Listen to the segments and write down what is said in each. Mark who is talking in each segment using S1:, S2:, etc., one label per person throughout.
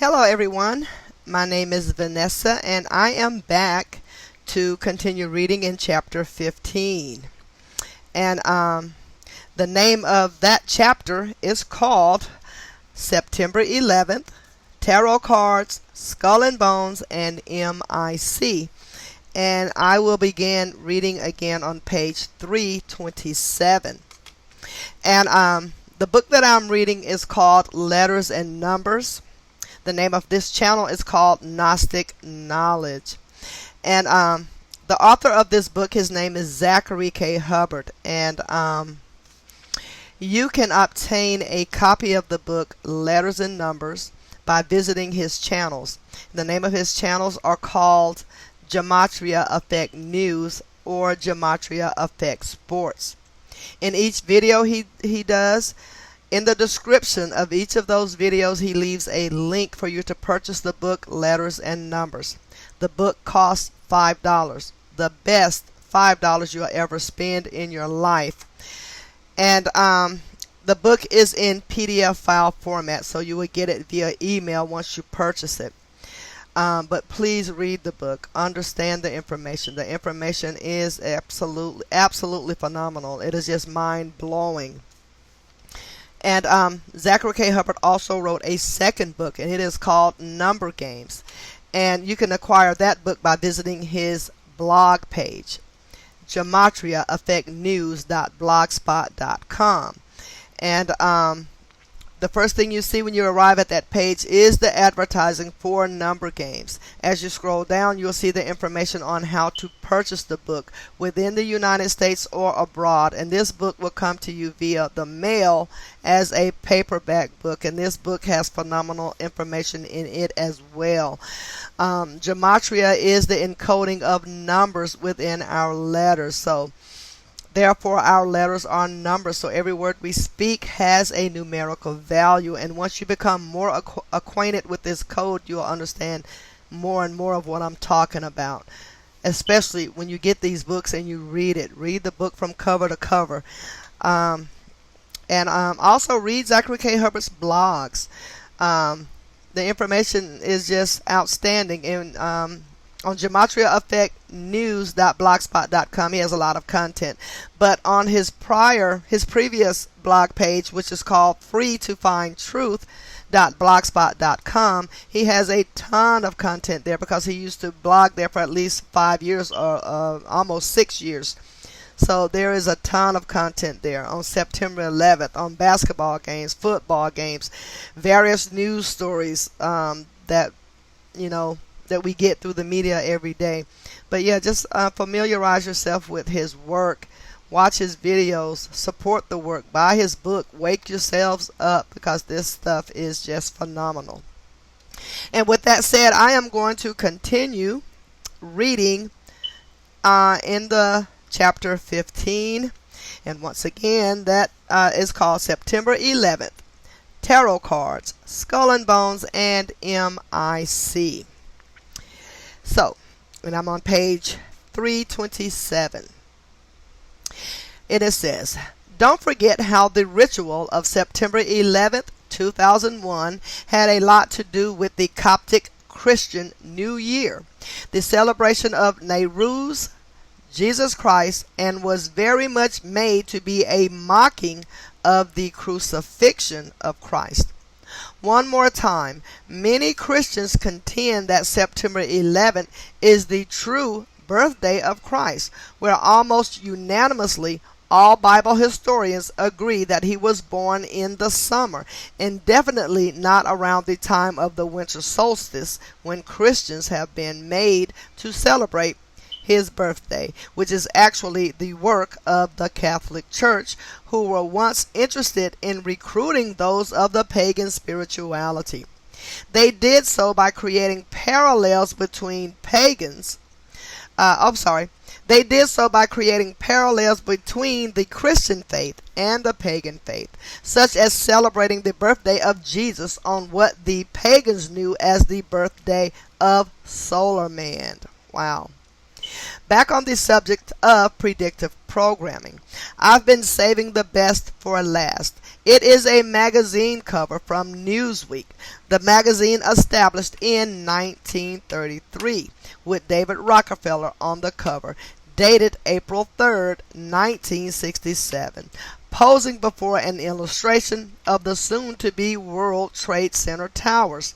S1: Hello everyone, my name is Vanessa and I am back to continue reading in chapter 15. And the name of that chapter is called September 11th, Tarot Cards, Skull and Bones, and M.I.C. And I will begin reading again on page 327. And the book that I'm reading is called Letters and Numbers. The name of this channel is called Gnostic Knowledge. And the author of this book, his name is Zachary K. Hubbard. And you can obtain a copy of the book Letters and Numbers by visiting his channels. The name of his channels are called Gematria Effect News or Gematria Effect Sports. In each video he does, in the description of each of those videos, he leaves a link for you to purchase the book Letters and Numbers. The book costs $5, the best $5 you'll ever spend in your life. And the book is in PDF file format, so you will get it via email once you purchase it. But please read the book. Understand the information. The information is absolutely phenomenal. It is just mind-blowing. And Zachary K. Hubbard also wrote a second book, and it is called Number Games. And you can acquire that book by visiting his blog page, gematriaeffectnews.blogspot.com. And the first thing you see when you arrive at that page is the advertising for Number Games. As you scroll down, you'll see the information on how to purchase the book within the United States or abroad. And this book will come to you via the mail as a paperback book. And this book has phenomenal information in it as well. Gematria is the encoding of numbers within our letters. So therefore, our letters are numbers, so every word we speak has a numerical value. And once you become more acquainted with this code, you'll understand more and more of what I'm talking about, especially when you get these books and you read it. Read the book from cover to cover. And also read Zachary K. Hubbard's blogs. The information is just outstanding. And on gematriaeffectnews.blogspot.com, he has a lot of content. But on his previous blog page, which is called freetofindtruth.blogspot.com, he has a ton of content there because he used to blog there for at least 5 years or almost 6 years. So there is a ton of content there on September 11th, on basketball games, football games, various news stories that we get through the media every day. But yeah, just familiarize yourself with his work. Watch his videos. Support the work. Buy his book. Wake yourselves up, because this stuff is just phenomenal. And with that said, I am going to continue reading in the chapter 15. And once again, that is called September 11th, Tarot Cards, Skull and Bones, and M.I.C. So, and I'm on page 327. And it says, don't forget how the ritual of September 11th, 2001 had a lot to do with the Coptic Christian New Year, the celebration of Nowruz, Jesus Christ, and was very much made to be a mocking of the crucifixion of Christ. One more time, many Christians contend that September 11th is the true birthday of Christ, where almost unanimously all Bible historians agree that he was born in the summer, and definitely not around the time of the winter solstice, when Christians have been made to celebrate his birthday, which is actually the work of the Catholic Church, who were once interested in recruiting those of the pagan spirituality. They did so by creating parallels between They did so by creating parallels between the Christian faith and the pagan faith, such as celebrating the birthday of Jesus on what the pagans knew as the birthday of Solar Man. Wow. Back on the subject of predictive programming. I've been saving the best for last. It is a magazine cover from Newsweek, the magazine established in 1933, with David Rockefeller on the cover, dated April 3rd, 1967, posing before an illustration of the soon-to-be World Trade Center towers.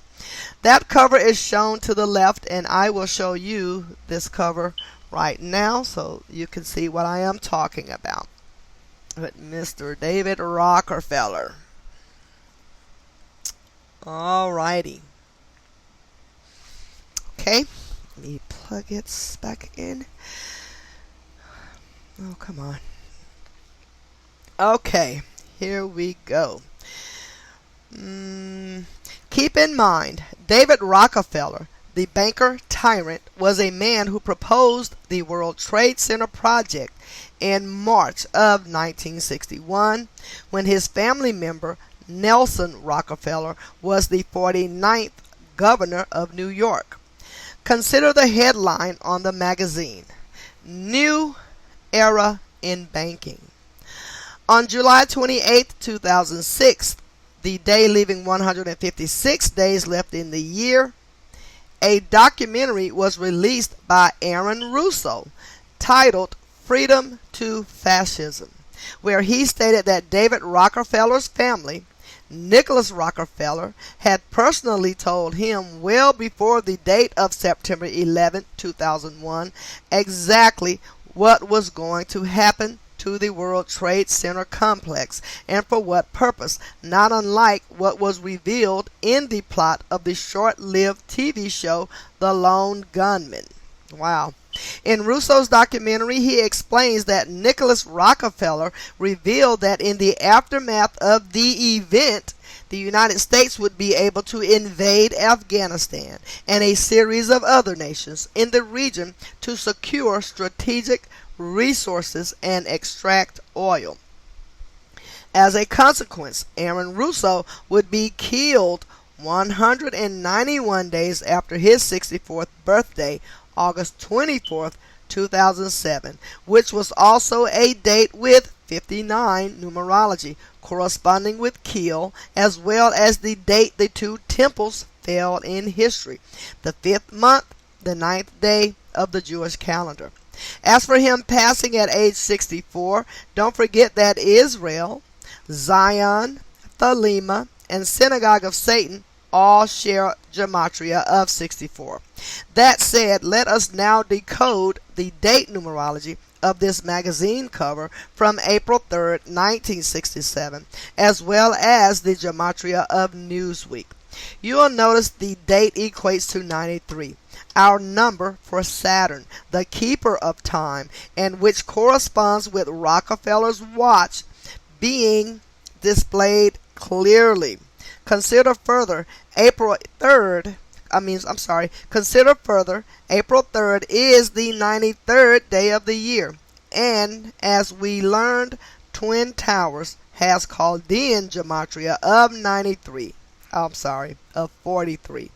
S1: That cover is shown to the left, and I will show you this cover right now so you can see what I am talking about. But Mr. David Rockefeller. Alrighty. Okay, let me plug it back in. Oh, come on. Okay, here we go. Keep in mind, David Rockefeller, the banker tyrant, was a man who proposed the World Trade Center project in March of 1961, when his family member Nelson Rockefeller was the 49th governor of New York. Consider the headline on the magazine: New Era in Banking. On July 28, 2006, the day leaving 156 days left in the year, a documentary was released by Aaron Russo titled Freedom to Fascism, where he stated that David Rockefeller's family, Nicholas Rockefeller, had personally told him well before the date of September 11, 2001, exactly what was going to happen to the World Trade Center complex and for what purpose, not unlike what was revealed in the plot of the short-lived TV show The Lone Gunman. Wow. In Russo's documentary, he explains that Nicholas Rockefeller revealed that in the aftermath of the event, the United States would be able to invade Afghanistan and a series of other nations in the region to secure strategic resources and extract oil. As a consequence, Aaron Russo would be killed 191 days after his 64th birthday, August 24th, 2007, which was also a date with 59 numerology, corresponding with kill, as well as the date the two temples fell in history, the 5th month, the 9th day of the Jewish calendar. As for him passing at age 64, don't forget that Israel, Zion, Thelema, and Synagogue of Satan all share gematria of 64. That said, let us now decode the date numerology of this magazine cover from April 3rd, 1967, as well as the gematria of Newsweek. You will notice the date equates to 93. Our number for Saturn, the keeper of time, and which corresponds with Rockefeller's watch being displayed clearly. Consider further, April 3rd is the 93rd day of the year, and as we learned, Twin Towers has Chaldean gematria of 43,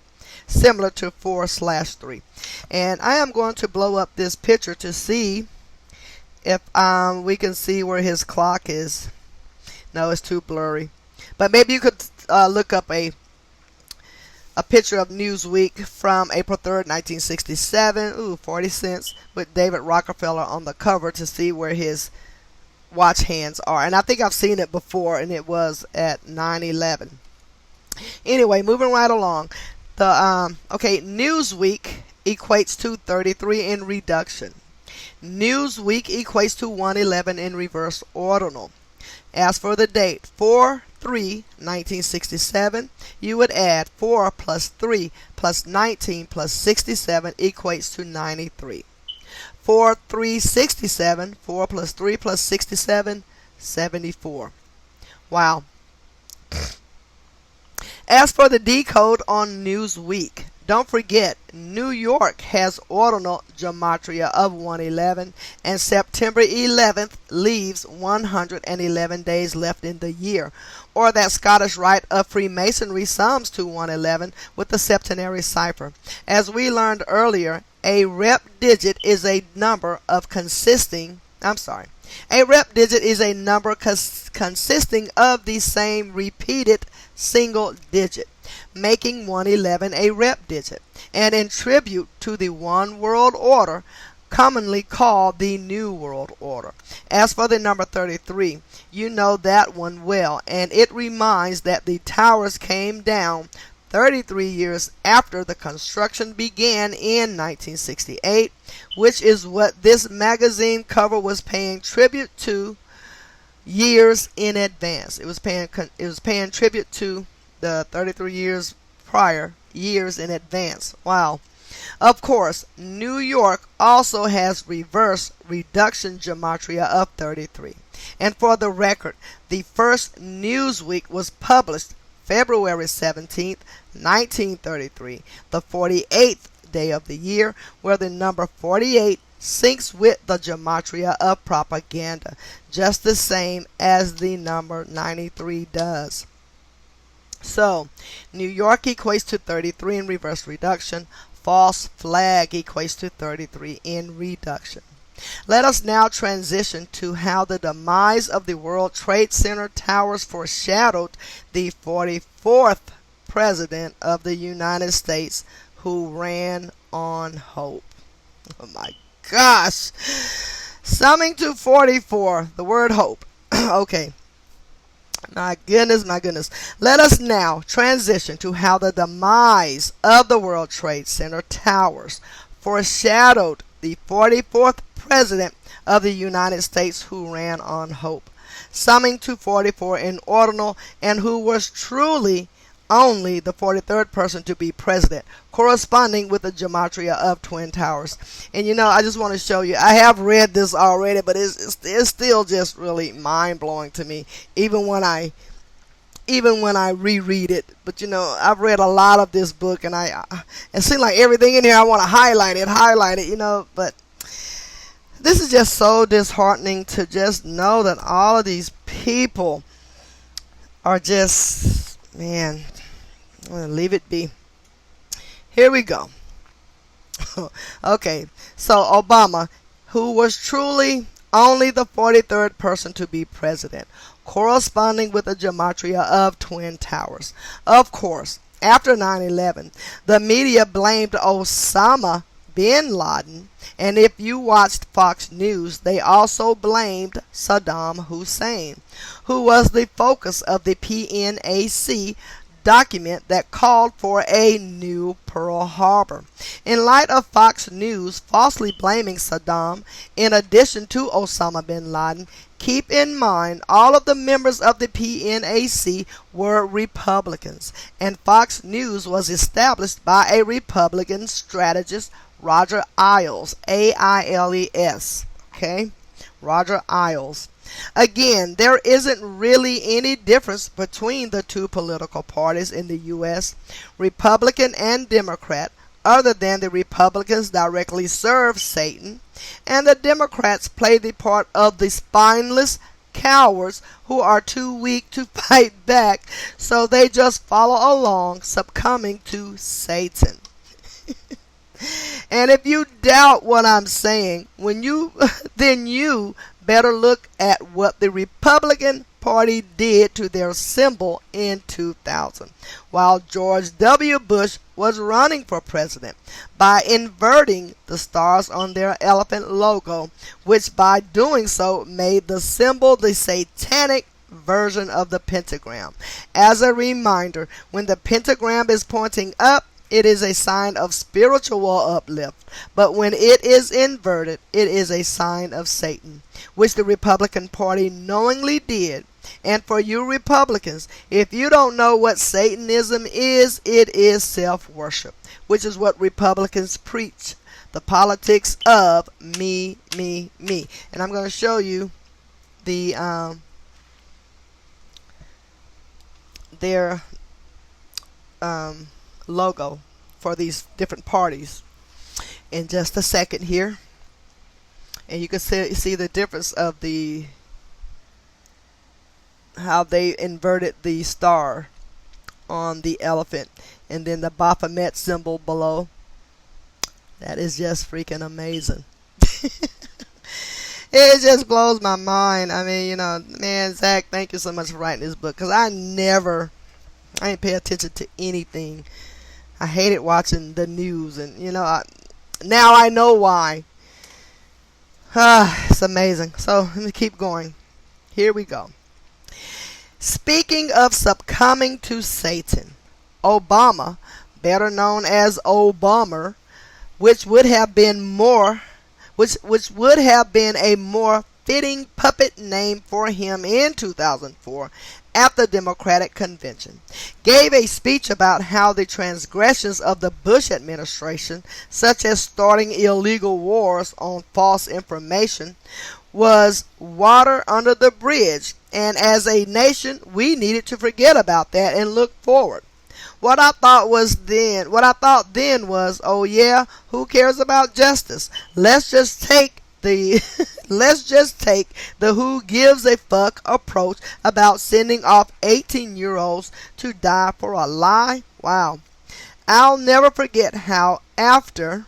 S1: similar to 4/3. And I am going to blow up this picture to see if we can see where his clock is. No, it's too blurry. But maybe you could look up a picture of Newsweek from April 3rd, 1967. 40 cents with David Rockefeller on the cover to see where his watch hands are. And I think I've seen it before, and it was at 9/11. Anyway, moving right along. Newsweek equates to 33 in reduction. Newsweek equates to 111 in reverse ordinal. As for the date, 4/3/1967, you would add 4 plus 3 plus 19 plus 67 equates to 93. 4/3/67, 4 plus 3 plus 67, 74. Wow. As for the decode on Newsweek, don't forget, New York has ordinal gematria of 111, and September 11th leaves 111 days left in the year, or that Scottish rite of Freemasonry sums to 111 with the septenary cipher. As we learned earlier, a rep digit is a number of A rep digit is a number consisting of the same repeated single digit, making 111 a rep digit, and in tribute to the one world order, commonly called the New World Order. As for the number 33, you know that one well, and it reminds that the towers came down 33 years after the construction began in 1968, which is what this magazine cover was paying tribute to years in advance. It was paying tribute to the 33 years prior, years in advance. Wow. Of course, New York also has reverse reduction gematria of 33. And for the record, the first Newsweek was published February 17th, 1933, the 48th day of the year, where the number 48 syncs with the gematria of propaganda, just the same as the number 93 does. So, New York equates to 33 in reverse reduction. False flag equates to 33 in reduction. Let us now transition to how the demise of the World Trade Center towers foreshadowed the 44th President of the United States, who ran on hope. Oh my gosh. Summing to 44, the word hope. Okay. My goodness, my goodness. Let us now transition to how the demise of the World Trade Center towers foreshadowed the 44th President of the United States, who ran on hope. Summing to 44 in ordinal, and who was truly only the 43rd person to be president, corresponding with the gematria of Twin Towers. And you know, I just want to show you, I have read this already, but it's still just really mind-blowing to me, even when I reread it. But you know, I've read a lot of this book, and it seems like everything in here I want to highlight it, you know, but this is just so disheartening to just know that all of these people are just, man, I'm going to leave it be. Here we go. Okay, so Obama, who was truly only the 43rd person to be president, corresponding with the gematria of Twin Towers. Of course, after 9/11, the media blamed Osama bin Laden, and if you watched Fox News, they also blamed Saddam Hussein, who was the focus of the PNAC document that called for a new Pearl Harbor. In light of Fox News falsely blaming Saddam in addition to Osama bin Laden, keep in mind all of the members of the PNAC were Republicans, and Fox News was established by a Republican strategist, Roger Ailes, A-I-L-E-S, okay? Roger Ailes. Again, there isn't really any difference between the two political parties in the U.S., Republican and Democrat, other than the Republicans directly serve Satan, and the Democrats play the part of the spineless cowards who are too weak to fight back, so they just follow along, succumbing to Satan. And if you doubt what I'm saying, then you better look at what the Republican Party did to their symbol in 2000, while George W. Bush was running for president, by inverting the stars on their elephant logo, which by doing so made the symbol the satanic version of the pentagram. As a reminder, when the pentagram is pointing up, it is a sign of spiritual uplift, but when it is inverted, it is a sign of Satan, which the Republican Party knowingly did. And for you Republicans, if you don't know what Satanism is, it is self-worship, which is what Republicans preach, the politics of me, me, me. And I'm going to show you the their logo for these different parties in just a second here, and you can see the difference of how they inverted the star on the elephant, and then the Baphomet symbol below. That is just freaking amazing. It just blows my mind. I mean, man, Zach, thank you so much for writing this book because I ain't pay attention to anything. I hated watching the news, and now I know why. It's amazing. So let me keep going. Here we go. Speaking of succumbing to Satan, Obama, better known as Obama, which would have been a more fitting puppet name for him in 2004 at the Democratic Convention, gave a speech about how the transgressions of the Bush administration, such as starting illegal wars on false information, was water under the bridge, and as a nation we needed to forget about that and look forward. What I thought then was, oh yeah, who cares about justice? Let's just take the who gives a fuck approach about sending off 18-year-olds to die for a lie. Wow. I'll never forget how after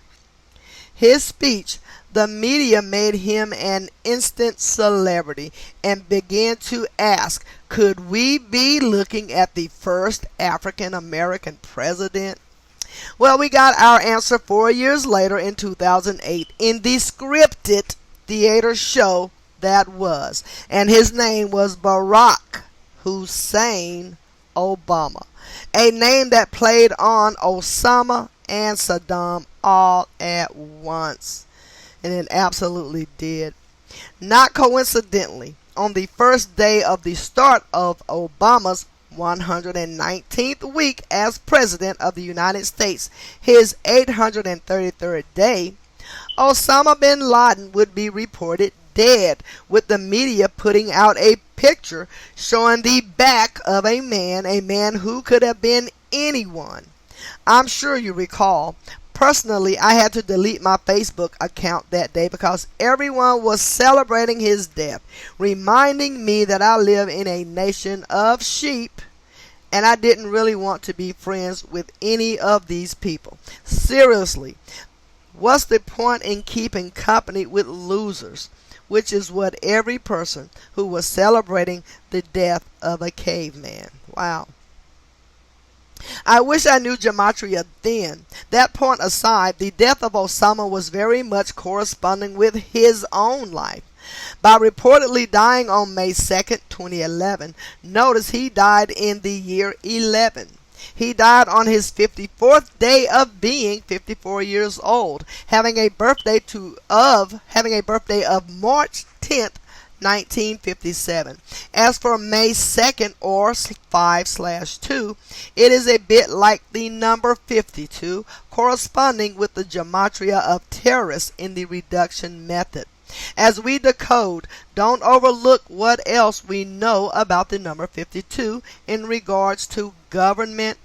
S1: his speech the media made him an instant celebrity and began to ask, could we be looking at the first African American president? Well, we got our answer 4 years later in 2008 in the scripted theater show that was, and his name was Barack Hussein Obama, a name that played on Osama and Saddam all at once. And it absolutely did. Not coincidentally, on the first day of the start of Obama's 119th week as President of the United States, his 833rd day, Osama bin Laden would be reported dead, with the media putting out a picture showing the back of a man who could have been anyone. I'm sure you recall. Personally, I had to delete my Facebook account that day because everyone was celebrating his death, reminding me that I live in a nation of sheep and I didn't really want to be friends with any of these people. Seriously, what's the point in keeping company with losers? Which is what every person who was celebrating the death of a caveman. Wow. I wish I knew gematria then. That point aside, the death of Osama was very much corresponding with his own life. By reportedly dying on May 2nd, 2011, notice he died in the year 11. He died on his 54th day of being 54 years old, having a birthday of March 10th, 1957. As for May 2nd or 5/2, it is a bit like the number 52, corresponding with the gematria of terrorists in the reduction method. As we decode, don't overlook what else we know about the number 52 in regards to government,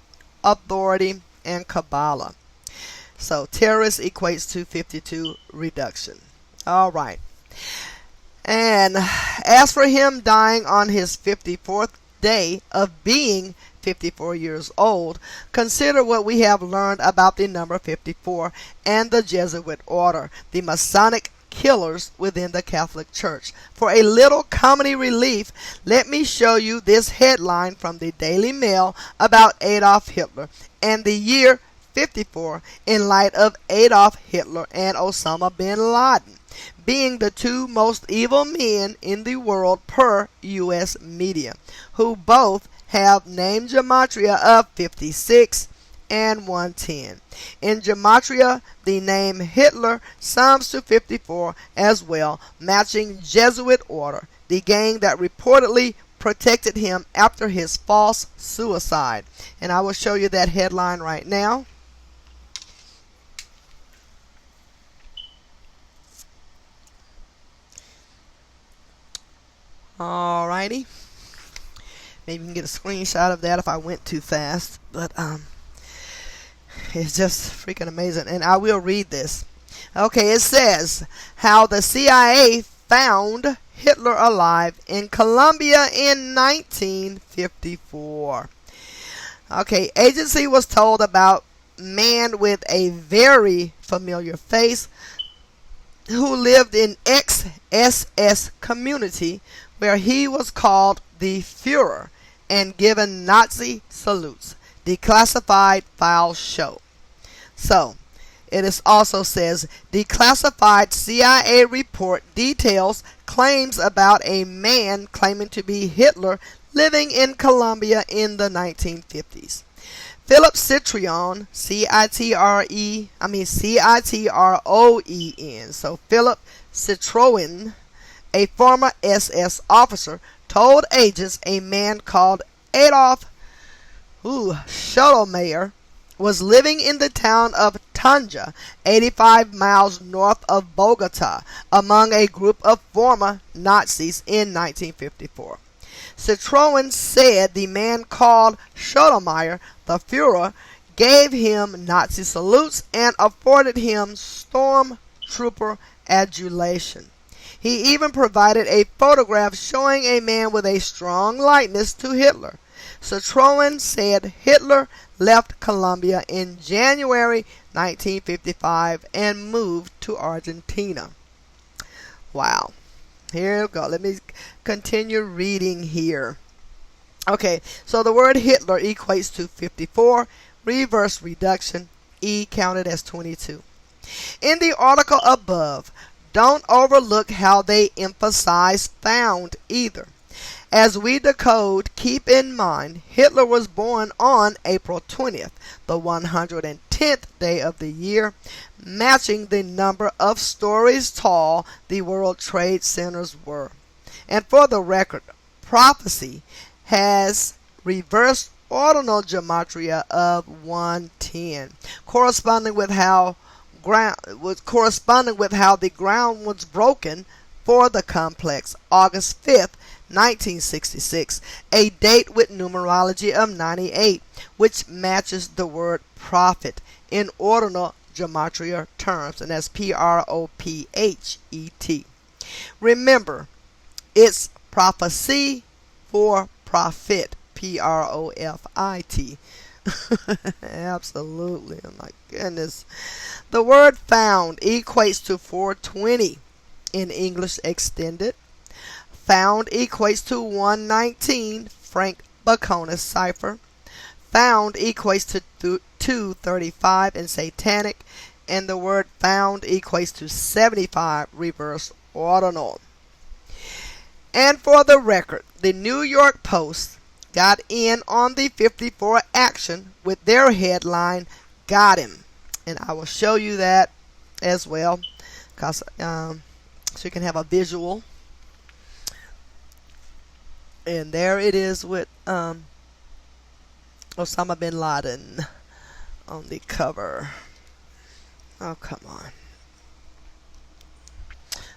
S1: authority, and Kabbalah. So terrorist equates to 52 reduction. All right. And as for him dying on his 54th day of being 54 years old, consider what we have learned about the number 54 and the Jesuit order, the Masonic killers within the Catholic Church. For a little comedy relief, let me show you this headline from the Daily Mail about Adolf Hitler and the year 54 in light of Adolf Hitler and Osama bin Laden being the two most evil men in the world per U.S. media, who both have name gematria of 56 and 110. In gematria, the name Hitler sums to 54 as well, matching Jesuit order, the gang that reportedly protected him after his false suicide. And I will show you that headline right now. Alrighty. Maybe you can get a screenshot of that if I went too fast. But it's just freaking amazing. And I will read this. Okay, it says how the CIA found Hitler alive in Colombia in 1954. Okay, agency was told about man with a very familiar face who lived in ex-SS community where he was called the Führer and given Nazi salutes. Declassified files show. So, it is also says declassified CIA report details claims about a man claiming to be Hitler living in Colombia in the 1950s. Philip Citroen, Citroen. So Philip Citroen, a former SS officer, told agents a man called Adolf Schottlemeyer was living in the town of Tanja, 85 miles north of Bogota, among a group of former Nazis in 1954. Citroen said the man called Schottlemeyer, the Führer, gave him Nazi salutes and afforded him stormtrooper adulation. He even provided a photograph showing a man with a strong likeness to Hitler. Citroen said Hitler left Colombia in January 1955 and moved to Argentina. Wow. Here we go. Let me continue reading here. Okay, so the word Hitler equates to 54, reverse reduction, E counted as 22. In the article above, don't overlook how they emphasize found either. As we decode, keep in mind, Hitler was born on April 20th, the 110th day of the year, matching the number of stories tall the World Trade Centers were. And for the record, prophecy has reversed ordinal gematria of 110, corresponding with how the ground was broken for the complex August 5th, 1966, a date with numerology of 98, which matches the word prophet in ordinal gematria terms, and that's Prophet. Remember, it's prophecy for profit, Profit. Absolutely, oh my goodness. The word found equates to 420 in English Extended. Found equates to 119, Frank Baconis cipher. Found equates to 235 in Satanic. And the word found equates to 75, reverse ordinal. And for the record, the New York Post got in on the 54 action with their headline, "Got Him." And I will show you that as well, because so you can have a visual. And there it is with Osama bin Laden on the cover. Oh, come on.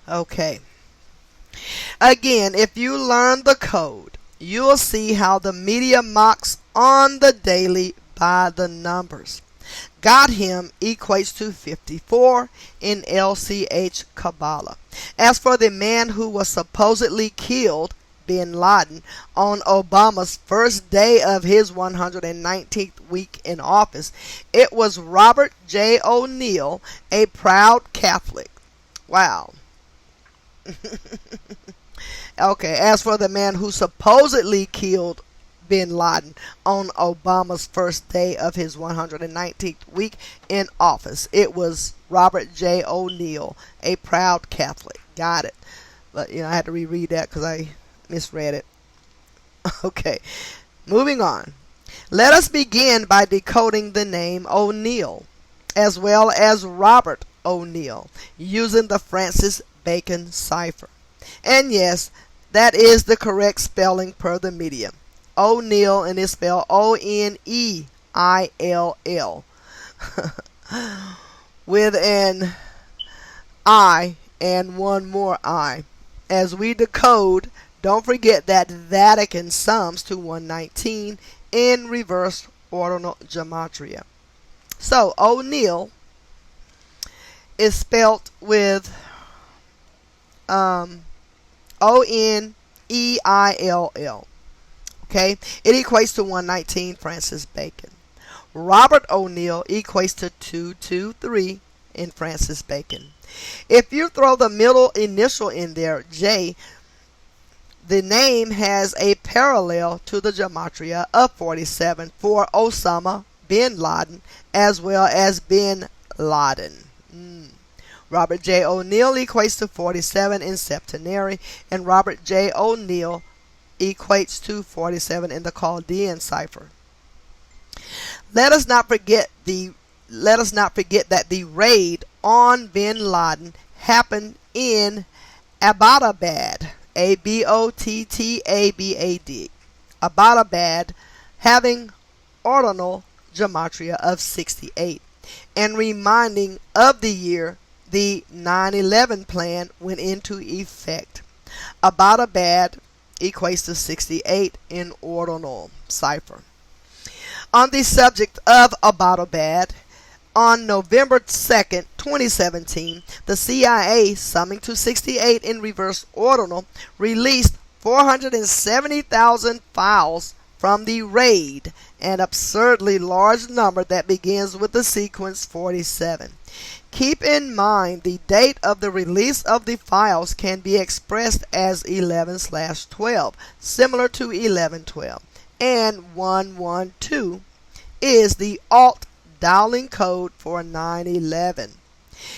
S1: Okay. Again, if you learn the code, you'll see how the media mocks on the daily by the numbers. Got him equates to 54 in LCH Kabbalah. As for the man who was supposedly killed, bin Laden, on Obama's first day of his 119th week in office, it was Robert J. O'Neill, a proud Catholic. Wow. Okay, as for the man who supposedly killed bin Laden on Obama's first day of his 119th week in office, it was Robert J. O'Neill, a proud Catholic. Got it. But, I had to reread that because I misread it. Okay, moving on. Let us begin by decoding the name O'Neill, as well as Robert O'Neill, using the Francis Bacon cipher. And yes, that is the correct spelling per the media. O'Neill, and it's spelled Oneill, with an I and one more I. As we decode, don't forget that Vatican sums to 119 in reverse ordinal gematria. So O'Neill is spelt with Oneill. Okay, it equates to 119, Francis Bacon. Robert O'Neill equates to 223, in Francis Bacon. If you throw the middle initial in there, J, the name has a parallel to the gematria of 47 for Osama bin Laden as well as bin Laden. Robert J. O'Neill equates to 47 in septenary, and Robert J. O'Neill equates to 47 in the Chaldean cipher. Let us not forget that the raid on bin Laden happened in Abbottabad, Abbottabad, Abbottabad, having ordinal gematria of 68, and reminding of the year the 9/11 plan went into effect. Abbottabad equates to 68 in ordinal cipher. On the subject of Abbottabad, on November 2nd, 2017, the CIA, summing to 68 in reverse ordinal, released 470,000 files from the raid, an absurdly large number that begins with the sequence 47. Keep in mind the date of the release of the files can be expressed as 11/12, similar to 1112, and 112 is the alt dialing code for 9/11.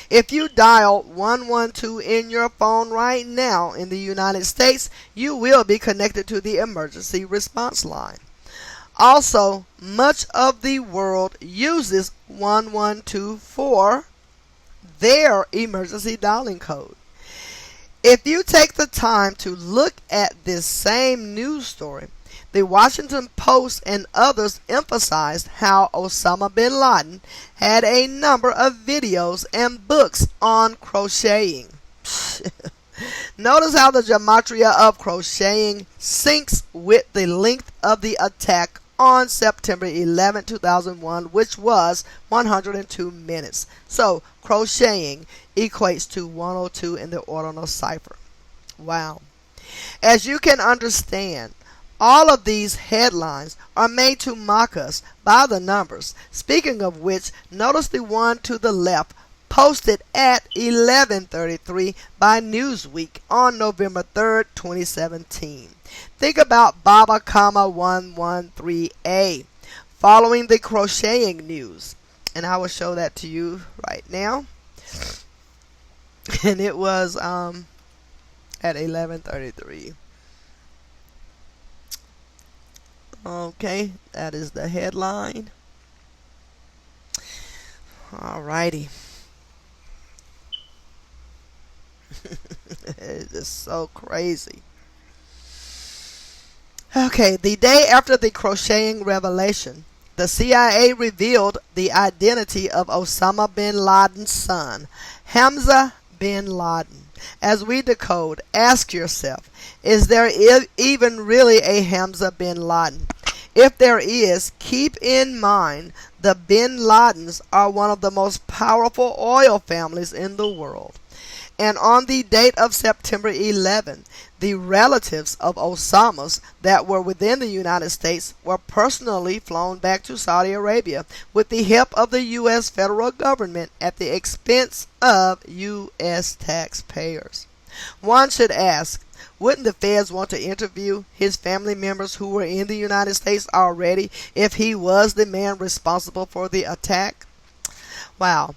S1: If you dial 112 in your phone right now in the United States, you will be connected to the emergency response line. Also, much of the world uses 112 for their emergency dialing code. If you take the time to look at this same news story, the Washington Post and others emphasized how Osama bin Laden had a number of videos and books on crocheting. Notice how the gematria of crocheting syncs with the length of the attack on September 11, 2001, which was 102 minutes. So crocheting equates to 102 in the ordinal cipher. Wow. As you can understand, all of these headlines are made to mock us by the numbers. Speaking of which, notice the one to the left, posted at 11:33 by Newsweek on November 3rd, 2017. Think about Baba, 113A, following the crocheting news. And I will show that to you right now. And it was at 11:33. Okay, that is the headline. Alrighty. It's just so crazy. Okay, the day after the crocheting revelation, the CIA revealed the identity of Osama bin Laden's son, Hamza bin Laden. As we decode, ask yourself, is there even really a Hamza bin Laden? If there is, keep in mind the bin Ladens are one of the most powerful oil families in the world. And on the date of September 11, the relatives of Osama's that were within the United States were personally flown back to Saudi Arabia with the help of the U.S. federal government at the expense of U.S. taxpayers. One should ask, wouldn't the feds want to interview his family members who were in the United States already if he was the man responsible for the attack? Wow.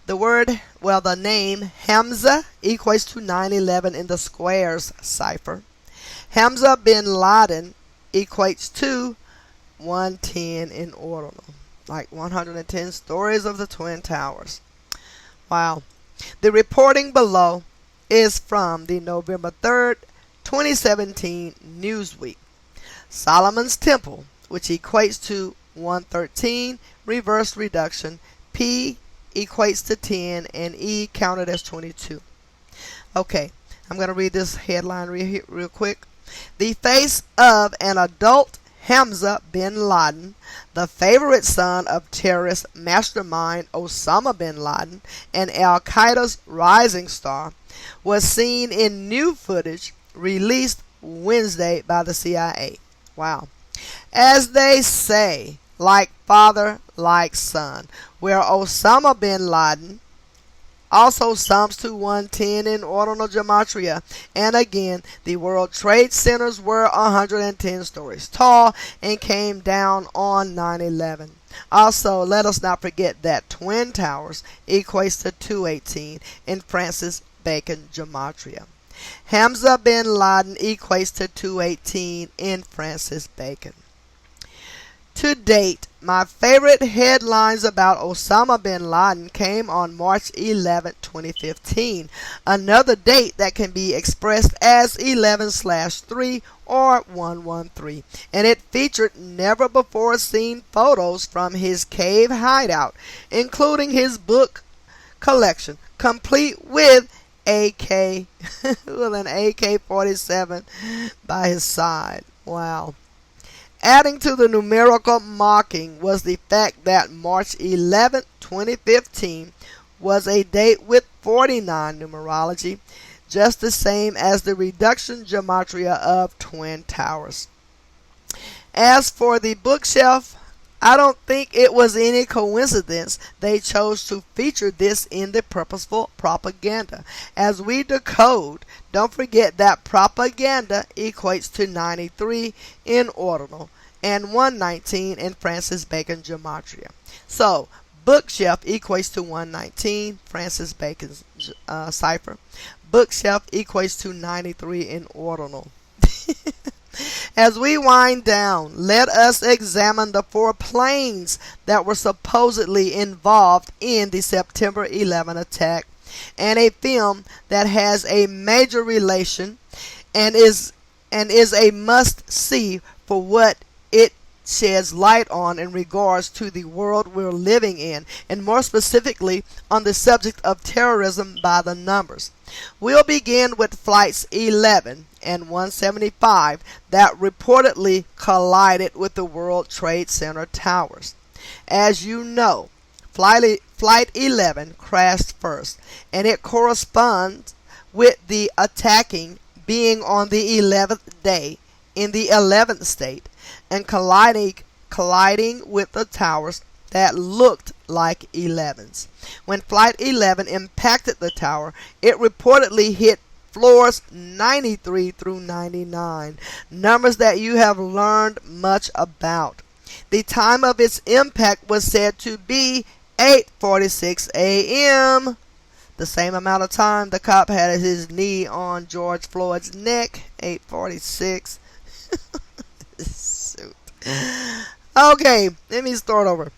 S1: The name Hamza equates to 9/11 in the squares cipher. Hamza bin Laden equates to 110 in ordinal, like 110 stories of the Twin Towers. Wow. The reporting below is from the November 3rd, 2017 Newsweek. Solomon's Temple, which equates to 113, reverse reduction, P equates to 10, and E counted as 22. Okay, I'm going to read this headline real quick. The face of an adult Hamza bin Laden, the favorite son of terrorist mastermind Osama bin Laden and Al-Qaeda's rising star, was seen in new footage released Wednesday by the CIA. Wow. As they say, like father, like son, where Osama bin Laden Also Psalms 2:110 in ordinal gematria. And again, the World Trade Centers were 110 stories tall and came down on 9/11. Also, let us not forget that Twin Towers equates to 218 in Francis Bacon gematria. Hamza bin Laden equates to 218 in Francis Bacon. To date, my favorite headlines about Osama bin Laden came on March 11, 2015, another date that can be expressed as 11/3 or 113, and it featured never-before-seen photos from his cave hideout, including his book collection, complete with AK, with an AK-47 by his side. Wow. Adding to the numerical mocking was the fact that March 11, 2015 was a date with 49 numerology, just the same as the reduction gematria of Twin Towers. As for the bookshelf, I don't think it was any coincidence they chose to feature this in the purposeful propaganda. As we decode, don't forget that propaganda equates to 93 in ordinal and 119 in Francis Bacon gematria. So, bookshelf equates to 119, Francis Bacon's cipher. Bookshelf equates to 93 in ordinal. As we wind down, let us examine the 4 planes that were supposedly involved in the September 11 attack, and a film that has a major relation and is a must-see for what it sheds light on in regards to the world we're living in, and more specifically on the subject of terrorism by the numbers. We'll begin with flights 11 and 175 that reportedly collided with the World Trade Center towers. As you know, Flight 11 crashed first, and it corresponds with the attacking being on the 11th day in the 11th state and colliding with the towers that looked like 11s. When Flight 11 impacted the tower, it reportedly hit floors 93 through 99, numbers that you have learned much about. The time of its impact was said to be 8:46 a.m., the same amount of time the cop had his knee on George Floyd's neck, 8:46. Shoot. Okay, let me start over.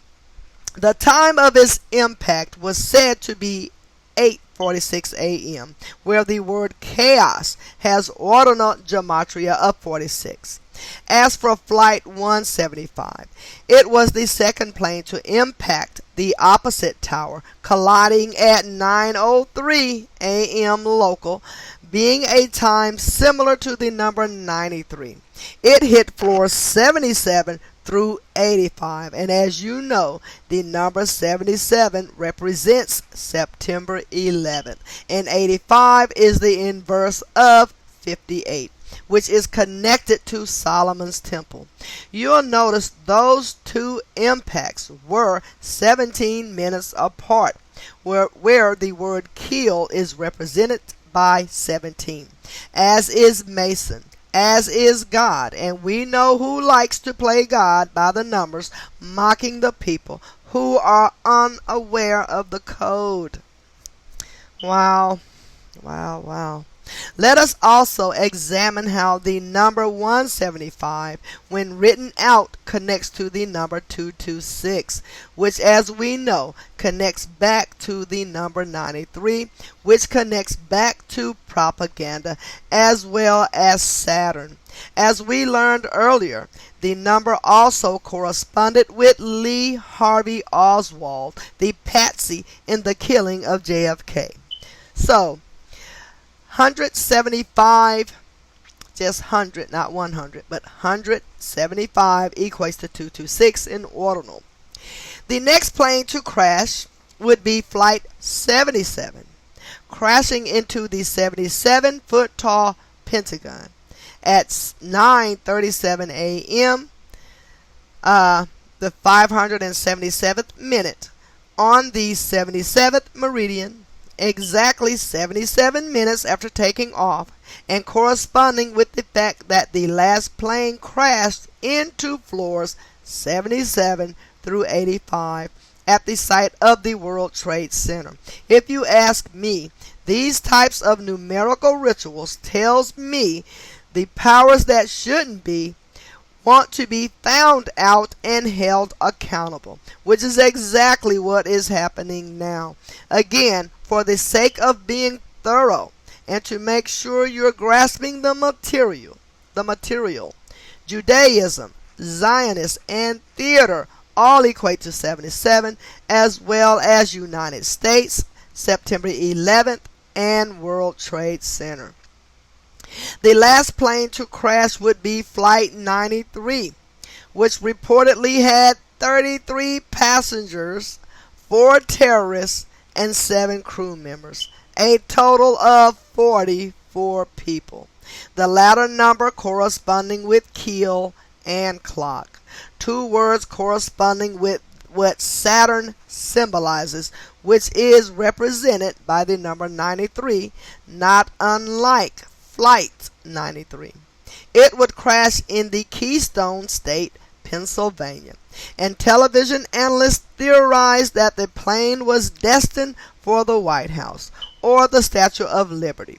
S1: The time of its impact was said to be 8:46 a.m., where the word chaos has ordinal gematria of 46. As for Flight 175, it was the second plane to impact the opposite tower, colliding at 9:03 a.m. local, being a time similar to the number 93. It hit floors 77 through 85, and as you know, the number 77 represents September 11th, and 85 is the inverse of 58, which is connected to Solomon's temple. You'll notice those 2 impacts were 17 minutes apart, where the word kill is represented by 17, as is Mason, as is God, and we know who likes to play God by the numbers, mocking the people who are unaware of the code. Wow, wow, wow. Let us also examine how the number 175, when written out, connects to the number 226, which, as we know, connects back to the number 93, which connects back to propaganda, as well as Saturn. As we learned earlier, the number also corresponded with Lee Harvey Oswald, the patsy in the killing of JFK. So, 175, just 100, not 100, but 175 equates to 226 in ordinal. The next plane to crash would be Flight 77, crashing into the 77-foot tall Pentagon at 9:37 a.m., the 577th minute on the 77th meridian exactly 77 minutes after taking off, and corresponding with the fact that the last plane crashed into floors 77 through 85 at the site of the World Trade Center. If you ask me, these types of numerical rituals tells me the powers that shouldn't be want to be found out and held accountable, which is exactly what is happening now. Again, for the sake of being thorough and to make sure you're grasping the material, Judaism, Zionist, and theater all equate to 77, as well as United States, September 11th, and World Trade Center. The last plane to crash would be Flight 93, which reportedly had 33 passengers, 4 terrorists, and 7 crew members, a total of 44 people. The latter number corresponding with kill and clock, 2 words corresponding with what Saturn symbolizes, which is represented by the number 93, not unlike Flight 93. It would crash in the Keystone State, Pennsylvania, and television analysts theorized that the plane was destined for the White House or the Statue of Liberty.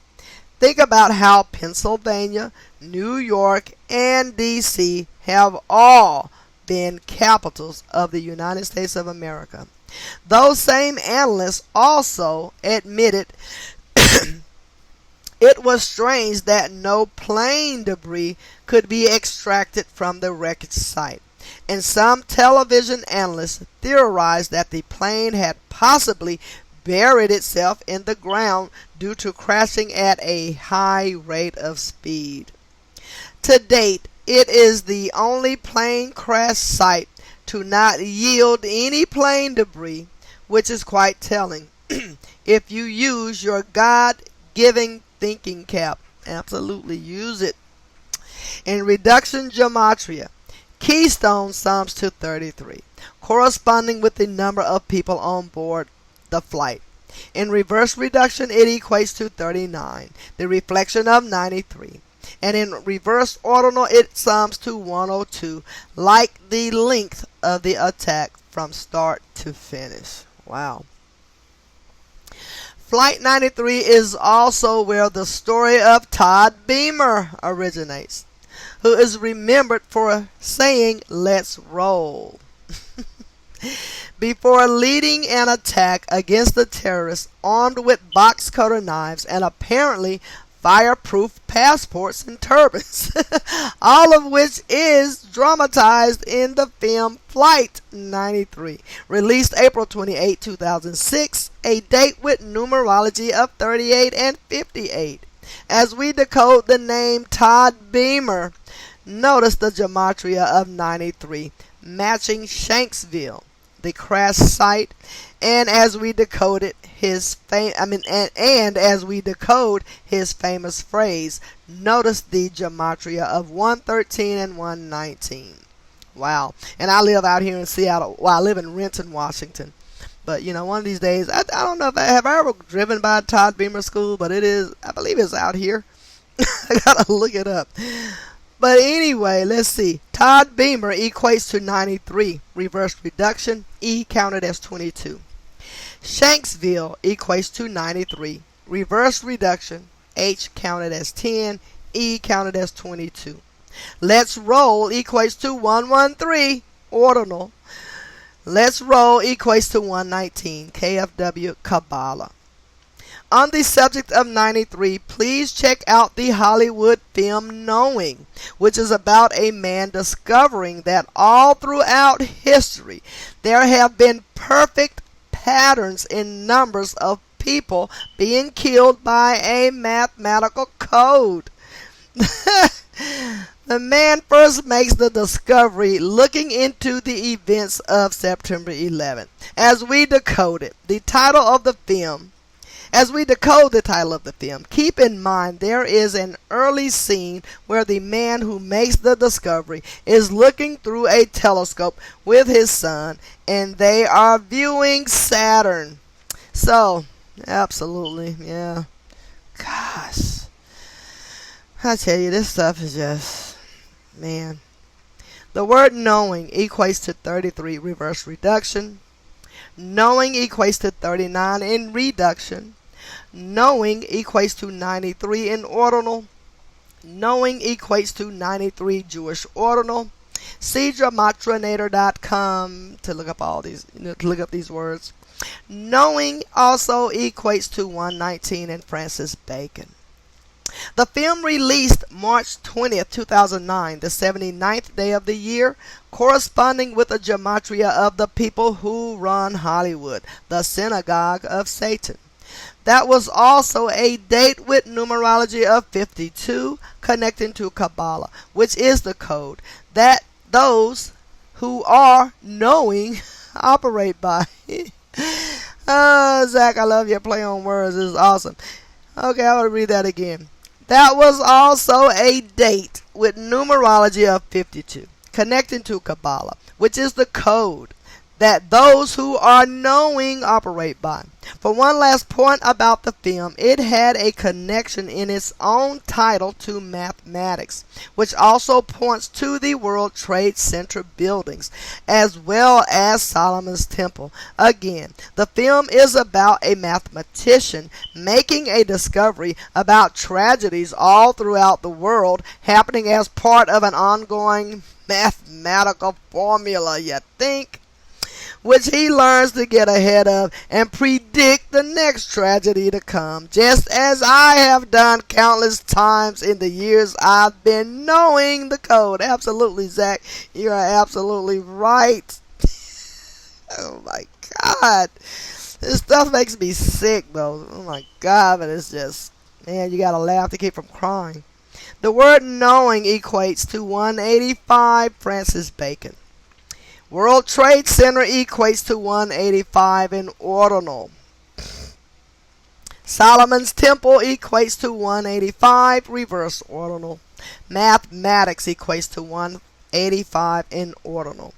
S1: Think about how Pennsylvania, New York, and D.C. have all been capitals of the United States of America. Those same analysts also admitted it was strange that no plane debris could be extracted from the wreckage site, and some television analysts theorized that the plane had possibly buried itself in the ground due to crashing at a high rate of speed. To date, it is the only plane crash site to not yield any plane debris, which is quite telling if you use your God-given thinking cap. Absolutely use it. In reduction gematria, Keystone sums to 33, corresponding with the number of people on board the flight. In reverse reduction, it equates to 39, the reflection of 93. And in reverse ordinal, it sums to 102, like the length of the attack from start to finish. Wow. Flight 93 is also where the story of Todd Beamer originates, who is remembered for saying, "Let's roll," before leading an attack against the terrorists armed with box cutter knives and apparently fireproof passports and turbans, all of which is dramatized in the film Flight 93, released April 28, 2006, a date with numerology of 38 and 58. As we decode the name Todd Beamer, notice the gematria of 93, matching Shanksville, the crash site, and as we decode it, as we decode his famous phrase, notice the gematria of 113 and 119. Wow. And I live out here in Seattle. Well, I live in Renton, Washington. But, one of these days, I don't know if I ever driven by Todd Beamer School, but I believe it's out here. I gotta look it up. But anyway, let's see. Todd Beamer equates to 93. Reverse reduction, E counted as 22. Shanksville equates to 93. Reverse reduction, H counted as 10, E counted as 22. Let's roll equates to 113, ordinal. Let's roll equates to 119, KFW Kabbalah. On the subject of 93, please check out the Hollywood film Knowing, which is about a man discovering that all throughout history there have been perfect patterns in numbers of people being killed by a mathematical code. The man first makes the discovery looking into the events of September 11th. As we decode the title of the film, keep in mind there is an early scene where the man who makes the discovery is looking through a telescope with his son, and they are viewing Saturn. So, Absolutely. Yeah. Gosh. I tell you, this stuff is just, man. The word knowing equates to 33 reverse reduction. Knowing equates to 39 in reduction. Knowing equates to 93 in ordinal. Knowing equates to 93 Jewish ordinal. See dramatrinator.com to look up all these, to look up these words. Knowing also equates to 119 in Francis Bacon. The film released March 20th, 2009, the 79th day of the year, corresponding with the gematria of the people who run Hollywood, the synagogue of Satan. That was also a date with numerology of 52, connecting to Kabbalah, which is the code that those who are knowing operate by. Oh, Zach, I love your play on words. This is awesome. Okay, I want to read that again. That was also a date with numerology of 52, connecting to Kabbalah, which is the code that those who are knowing operate by. For one last point about the film, it had a connection in its own title to mathematics, which also points to the World Trade Center buildings, as well as Solomon's Temple. Again, the film is about a mathematician making a discovery about tragedies all throughout the world happening as part of an ongoing mathematical formula, you think? Which he learns to get ahead of and predict the next tragedy to come, just as I have done countless times in the years I've been knowing the code. Absolutely, Zach. You are absolutely right. Oh my God. This stuff makes me sick, though. Oh my God, but it's just, man, you gotta laugh to keep from crying. The word knowing equates to 185 Francis Bacon. World Trade Center equates to 185 in ordinal. Solomon's Temple equates to 185 reverse ordinal. Mathematics equates to 185 in ordinal.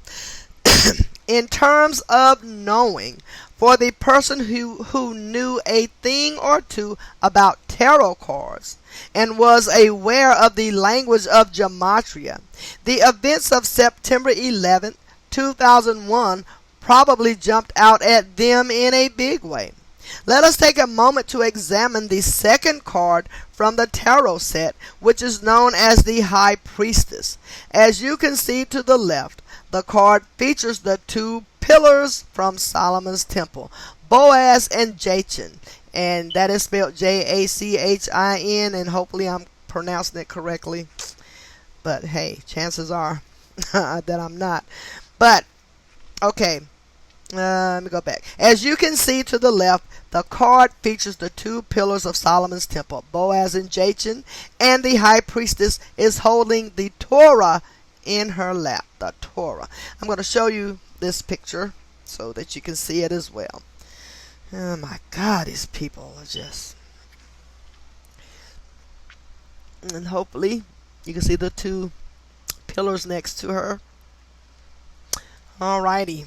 S1: In terms of knowing, for the person who knew a thing or two about tarot cards and was aware of the language of gematria, the events of September 11th, 2001 probably jumped out at them in a big way. Let us take a moment to examine the second card from the tarot set, which is known as the High Priestess. As you can see to the left, the card features the two pillars from Solomon's Temple, Boaz and Jachin, and that is spelled Jachin, and hopefully I'm pronouncing it correctly, but hey, chances are that I'm not. But, okay, let me go back. As you can see to the left, the card features the two pillars of Solomon's Temple, Boaz and Jachin, and the High Priestess is holding the Torah in her lap, the Torah. I'm going to show you this picture so that you can see it as well. Oh my God, these people are just... And hopefully you can see the two pillars next to her. Alrighty.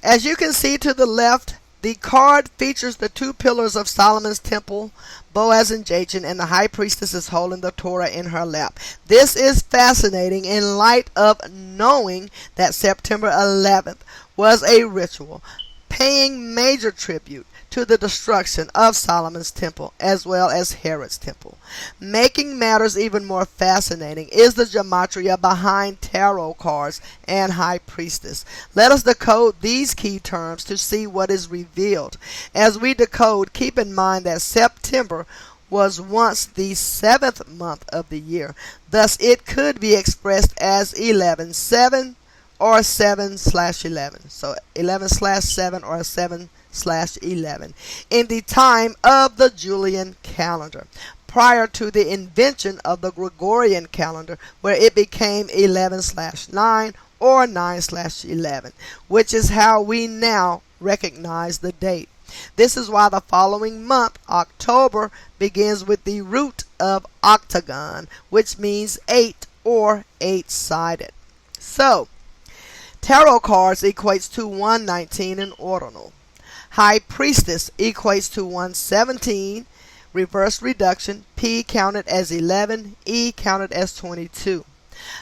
S1: As you can see to the left, the card features the two pillars of Solomon's Temple, Boaz and Jachin, and the High Priestess is holding the Torah in her lap. This is fascinating in light of knowing that September 11th was a ritual paying major tribute to the destruction of Solomon's Temple as well as Herod's Temple. Making matters even more fascinating is the gematria behind tarot cards and High Priestess. Let us decode these key terms to see what is revealed. As we decode, keep in mind that September was once the 7th month of the year. Thus, it could be expressed as 11/7 or 7/11. So 11/7 or 7/11 in the time of the Julian calendar, prior to the invention of the Gregorian calendar, where it became 11/9 or 9/11, which is how we now recognize the date. This is why the following month, October, begins with the root of octagon, which means 8 or 8-sided. So, Tarot cards equates to 119 in ordinal. High priestess equates to 117. Reverse reduction. P counted as 11. E counted as 22.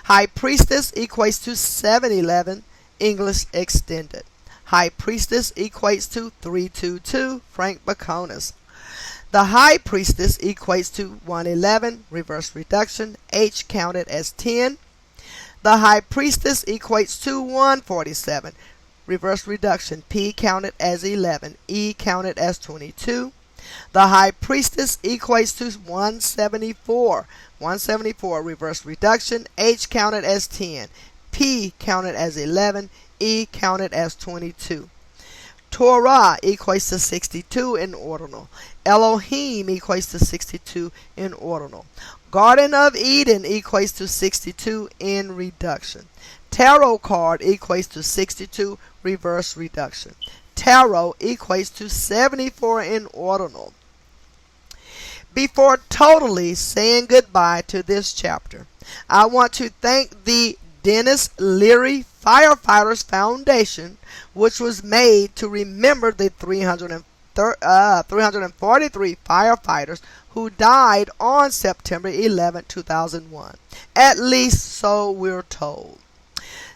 S1: High priestess equates to 711. English extended. High priestess equates to 322. Frank Baconis. The high priestess equates to 111. Reverse reduction. H counted as 10. The high priestess equates to 147. Reverse reduction. P counted as 11. E counted as 22. The high priestess equates to 174. 174. Reverse reduction. H counted as 10. P counted as 11. E counted as 22. Torah equates to 62 in ordinal. Elohim equates to 62 in ordinal. Garden of Eden equates to 62 in reduction. Tarot card equates to 62 reverse reduction. Tarot equates to 74 in ordinal. Before totally saying goodbye to this chapter, I want to thank the Dennis Leary Firefighters Foundation, which was made to remember the 343 firefighters who died on September 11, 2001. At least so we're told.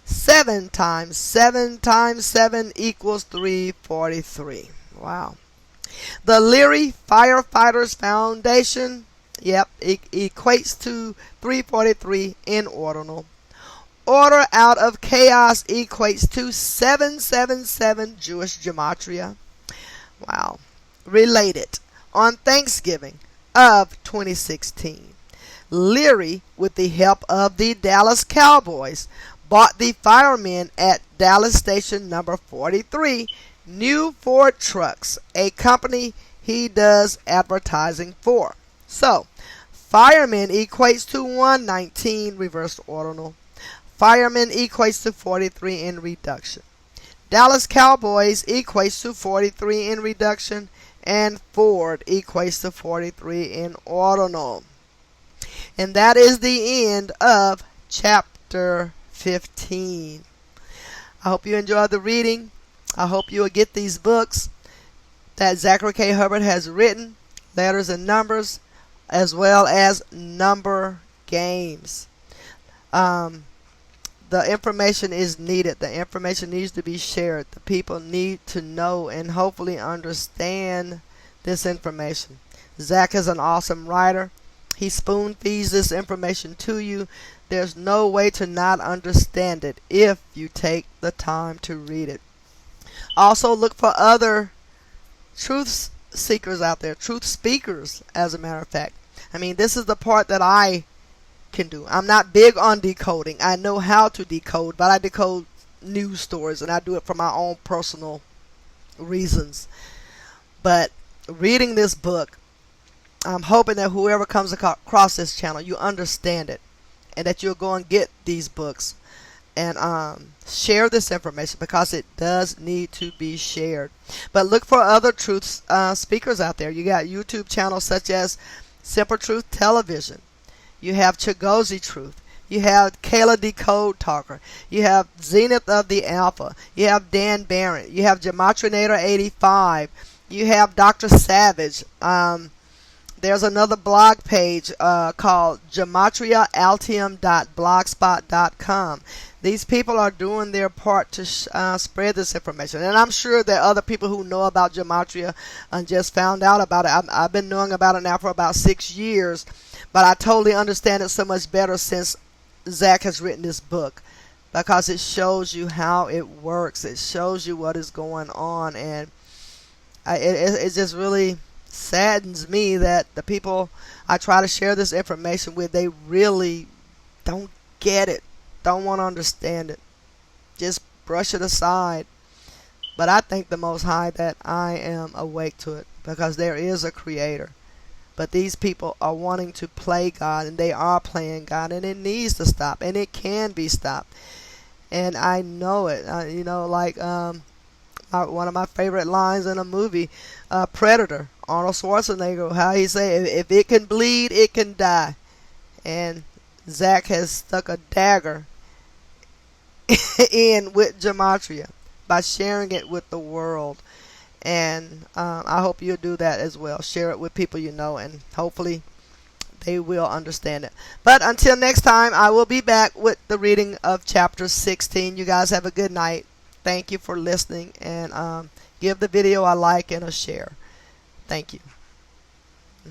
S1: 7 times 7 times 7 equals 343. Wow. The Leary Firefighters Foundation, equates to 343 in ordinal. Order out of chaos equates to 777 Jewish gematria. Wow. Related. On Thanksgiving of 2016, Leary, with the help of the Dallas Cowboys, bought the firemen at Dallas Station number 43 new Ford trucks, a company he does advertising for. So, firemen equates to 119 reverse ordinal. Firemen equates to 43 in reduction. Dallas Cowboys equates to 43 in reduction. And Ford equates to 43 in ordinal. And that is the end of chapter 15. I hope you enjoyed the reading. I hope you will get these books that Zachary K. Hubbard has written, Letters and Numbers, as well as number games. The information is needed. The information needs to be shared. The people need to know and hopefully understand this information. Zach is an awesome writer. He spoon feeds this information to you. There's no way to not understand it if you take the time to read it. Also look for other truth seekers out there, truth speakers, as a matter of fact. I mean, this is the part that I can do. I'm not big on decoding. I know how to decode, but I decode news stories, and I do it for my own personal reasons. But reading this book, I'm hoping that whoever comes across this channel, you understand it, and that you'll go and get these books and share this information, because it does need to be shared. But look for other truth speakers out there. You got YouTube channels such as Simple Truth Television. You have Chigozi Truth. You have Kayla Decode Talker. You have Zenith of the Alpha. You have Dan Barrett. You have Gematrinator 85. You have Dr. Savage. There's another blog page called gematriaaltium.blogspot.com. These people are doing their part to spread this information. And I'm sure there are other people who know about gematria and just found out about it. I've been knowing about it now for about 6 years. But I totally understand it so much better since Zach has written this book, because it shows you how it works. It shows you what is going on. And it just really saddens me that the people I try to share this information with, they really don't get it, don't want to understand it, just brush it aside. But I thank the Most High that I am awake to it, because there is a creator. But these people are wanting to play God, and they are playing God, and it needs to stop, and it can be stopped. And I know it. Like one of my favorite lines in a movie, Predator, Arnold Schwarzenegger, how he say, if it can bleed, it can die. And Zach has stuck a dagger in with gematria by sharing it with the world. And I hope you'll do that as well. Share it with people you know, and hopefully they will understand it. But until next time, I will be back with the reading of chapter 16. You guys have a good night. Thank you for listening, and give the video a like and a share. Thank you.